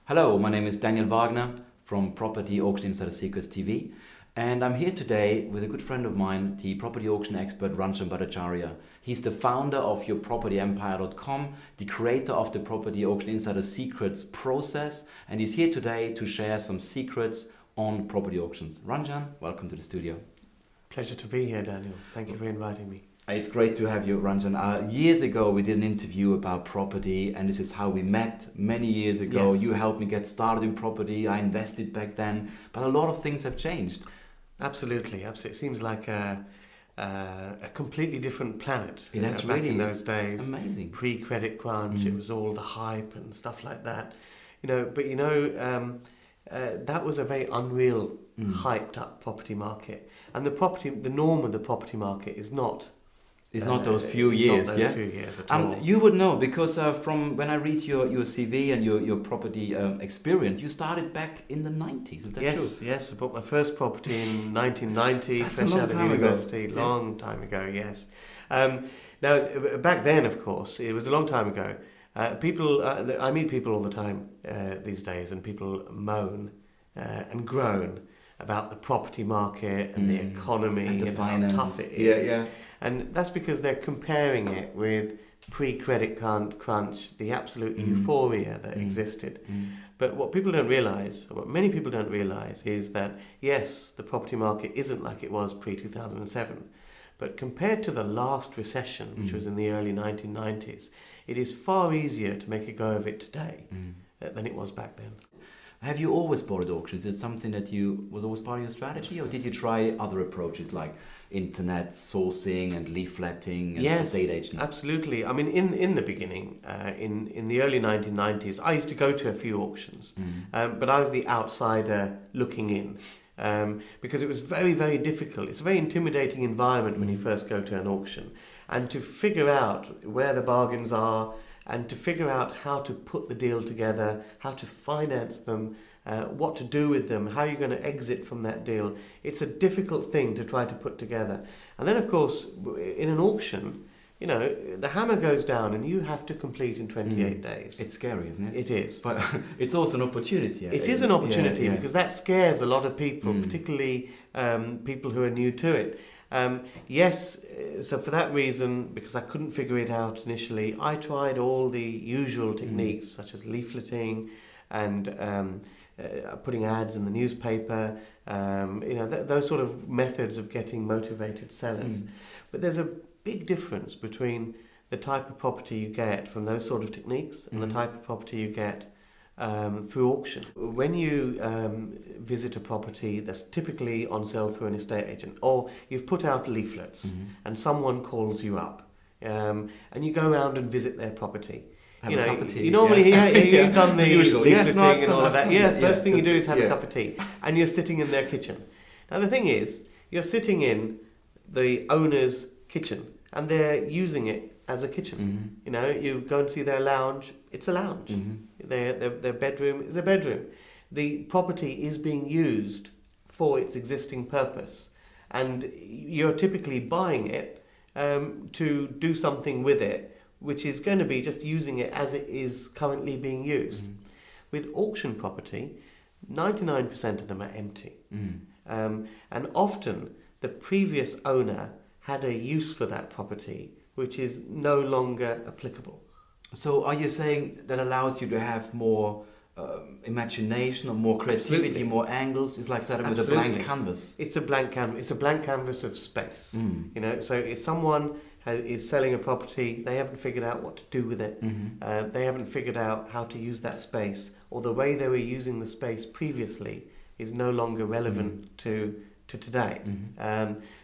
Hello, my name is Daniel Wagner from Property Auction Insider Secrets TV, and I'm here today with a good friend of mine, the property auction expert Ranjan Bhattacharya. He's the founder of yourpropertyempire.com, the creator of the Property Auction Insider Secrets process, and he's here today to share some secrets on property auctions. Ranjan, welcome to the studio. Pleasure to be here, Daniel. Thank you for inviting me. It's great to have you, Ranjan. Years ago, we did an interview about property, and this is how we met many years ago. Yes. You helped me get started in property. I invested back then, but a lot of things have changed. Absolutely. It seems like a completely different planet. It has back really, in those days. amazing. Pre-credit crunch, it was all the hype and stuff like that. That was a very unreal, hyped up property market. And the norm of the property market is not. It's not those few it's years, not those few years at all. You would know because from when I read your CV and your property experience, you started back in the 90s. Is that true? Yes. I bought my first property in 1990, That's fresh a long out of time ago. university. Long time ago, yes. Now, back then, of course, it was a long time ago. I meet people all the time these days, and people moan and groan about the property market and the economy And the and finance. how tough it is. Yeah. And that's because they're comparing it with pre-credit crunch, the absolute euphoria that existed. But what many people don't realise, is that yes, the property market isn't like it was pre-2007, but compared to the last recession, which was in the early 1990s, it is far easier to make a go of it today than it was back then. Have you always bought at auctions? Is it something that was always part of your strategy, or did you try other approaches like internet sourcing and leafletting and estate agents? Absolutely. I mean, in the beginning, in the early 1990s, I used to go to a few auctions, but I was the outsider looking in. Because it was very, very difficult. It's a very intimidating environment when you first go to an auction. And to figure out where the bargains are, and to figure out how to put the deal together, how to finance them, what to do with them, how you're going to exit from that deal. It's a difficult thing to try to put together. And then, of course, in an auction, the hammer goes down and you have to complete in 28 days. It's scary, isn't it? It is. But it's also an opportunity. It is an opportunity because that scares a lot of people, Mm. particularly people who are new to it. So for that reason, because I couldn't figure it out initially, I tried all the usual techniques such as leafleting and putting ads in the newspaper, those sort of methods of getting motivated sellers. But there's a big difference between the type of property you get from those sort of techniques and the type of property you get through auction. When you visit a property that's typically on sale through an estate agent, or you've put out leaflets and someone calls you up, and you go around and visit their property. Have a cup of tea. You normally you've done the usual. leafleting and all of that. First thing you do is have a Yeah. cup of tea, and you're sitting in their kitchen. Now the thing is, you're sitting in the owner's kitchen, and they're using it as a kitchen. You go and see their lounge, it's a lounge. Their bedroom is a bedroom. The property is being used for its existing purpose, and you're typically buying it to do something with it, which is going to be just using it as it is currently being used. With auction property, 99% of them are empty. And often the previous owner had a use for that property which is no longer applicable. So are you saying that allows you to have more imagination or more creativity, Absolutely. more angles? It's like starting with a blank canvas. It's a blank canvas. It's a blank canvas of space. So if someone is selling a property, they haven't figured out what to do with it. They haven't figured out how to use that space, or the way they were using the space previously is no longer relevant to today.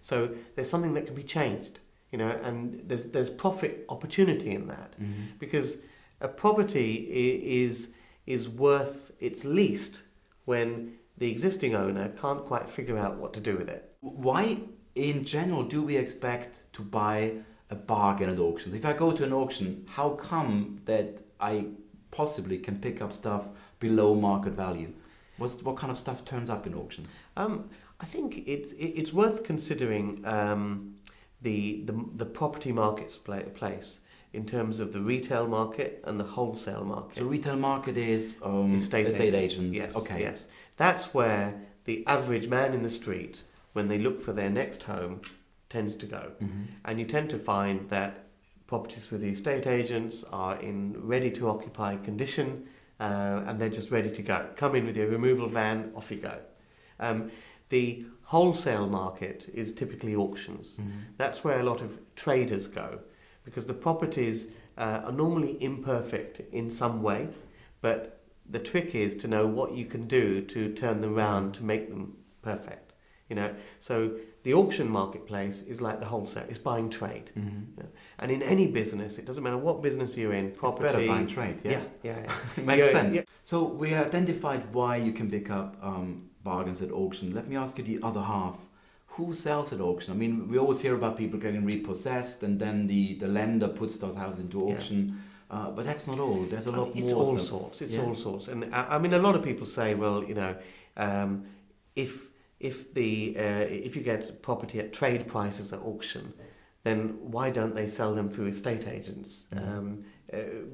So there's something that can be changed. And there's profit opportunity in that, because a property is worth its least when the existing owner can't quite figure out what to do with it. Why, in general, do we expect to buy a bargain at auctions? If I go to an auction, how come that I possibly can pick up stuff below market value? What kind of stuff turns up in auctions? I think it's worth considering the property marketplace. in terms of the retail market and the wholesale market. The retail market is Estate agents. Yes, Okay. yes. That's where the average man in the street, when they look for their next home, tends to go. And you tend to find that properties for the estate agents are in ready-to-occupy condition, and they're just ready to go. Come in with your removal van, off you go. The wholesale market is typically auctions. That's where a lot of traders go, because the properties are normally imperfect in some way, but the trick is to know what you can do to turn them around to make them perfect. So the auction marketplace is like the wholesale. It's buying trade. And in any business, it doesn't matter what business you're in, property... It's better buying trade, yeah. Yeah. It makes sense. Yeah. So we identified why you can pick up bargains at auction. Let me ask you the other half. Who sells at auction? I mean, we always hear about people getting repossessed and then the lender puts those houses into auction. But that's not all. There's a lot more. It's all sorts. It's all sorts. And I mean, a lot of people say, well, if you get property at trade prices at auction, then why don't they sell them through estate agents?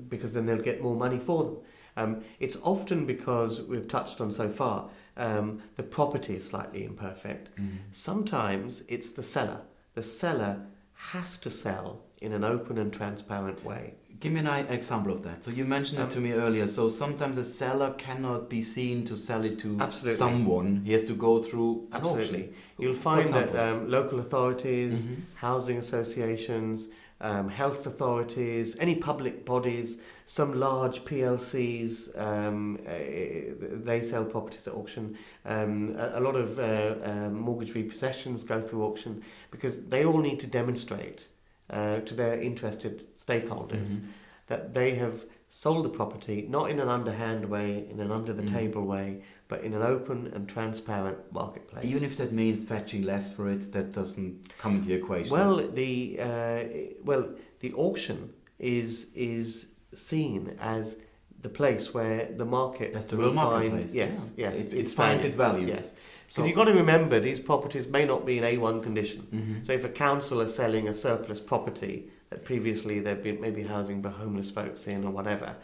Because then they'll get more money for them. It's often because we've touched on so far, the property is slightly imperfect. Sometimes it's the seller. The seller has to sell in an open and transparent way. Give me an example of that. So you mentioned it to me earlier. So sometimes a seller cannot be seen to sell it to someone. He has to go through an auction. You'll find that local authorities, housing associations, health authorities, any public bodies, some large PLCs, they sell properties at auction. A lot of mortgage repossessions go through auction because they all need to demonstrate to their interested stakeholders that they have sold the property not in an underhand way, in an under the table way, but in an open and transparent marketplace. Even if that means fetching less for it, that doesn't come into the equation. Well, the auction is seen as the place where the market. That's the real marketplace. Yes. It finds its value. Yes. Because you've got to remember, these properties may not be in A1 condition. So if a council is selling a surplus property that previously they've been maybe housing homeless folks in or whatever,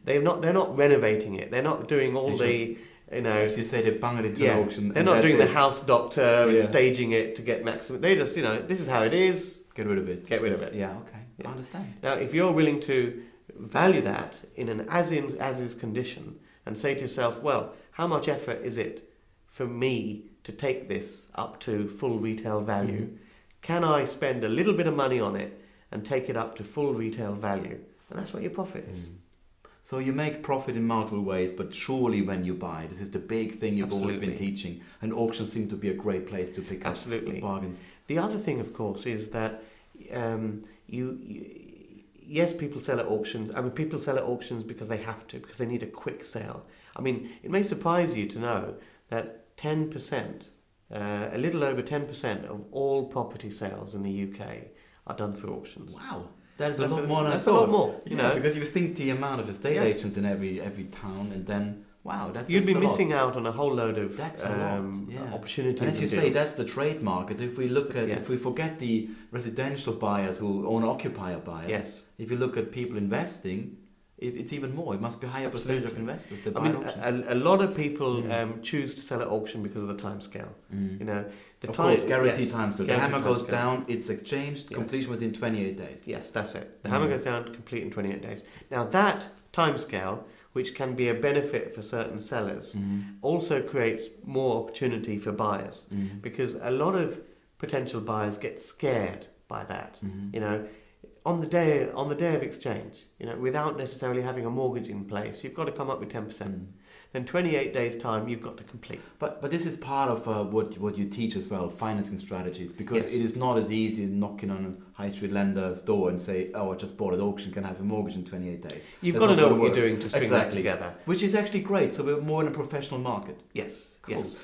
they're not renovating it. They're not doing all as you say, they bung it into an auction. They're not doing the house doctor and staging it to get maximum. They just, this is how it is. Get rid of it. Get rid of it. Yeah, okay. I understand. Now, if you're willing to value that in an as-is condition and say to yourself, well, how much effort is it for me to take this up to full retail value? Can I spend a little bit of money on it and take it up to full retail value? And that's what your profit is. So you make profit in multiple ways, but surely when you buy, this is the big thing you've always been teaching, and auctions seem to be a great place to pick up those bargains. The other thing, of course, is that yes, people sell at auctions. I mean, people sell at auctions because they have to, because they need a quick sale. I mean, it may surprise you to know that 10%, a little over 10% of all property sales in the UK are done through auctions. Wow. That's a lot more than I thought. That's a lot more, you know. Because you think the amount of estate agents in every town, and then, wow, you'd be missing out on a whole load of opportunities. And as you say, that's the trade market. If we look at, if we forget the residential buyers who own occupier buyers, if you look at people investing, it's even more. It must be a higher percentage of investors that buy at auction. A lot of people choose to sell at auction because of the time scale. You know, of course, guaranteed time scale. The hammer goes down, it's exchanged, completion within 28 days. Yes, that's it. The hammer goes down, complete in 28 days. Now that time scale, which can be a benefit for certain sellers, also creates more opportunity for buyers, because a lot of potential buyers get scared by that. You know, on the day of exchange, you know, without necessarily having a mortgage in place, you've got to come up with 10%. Then 28 days time, you've got to complete. But this is part of what you teach as well, financing strategies, because it is not as easy knocking on a high street lender's door and say, oh, I just bought at auction, can I have a mortgage in 28 days? You've got to know what you're doing to string that together. Which is actually great, so we're more in a professional market. Yes, cool. Yes.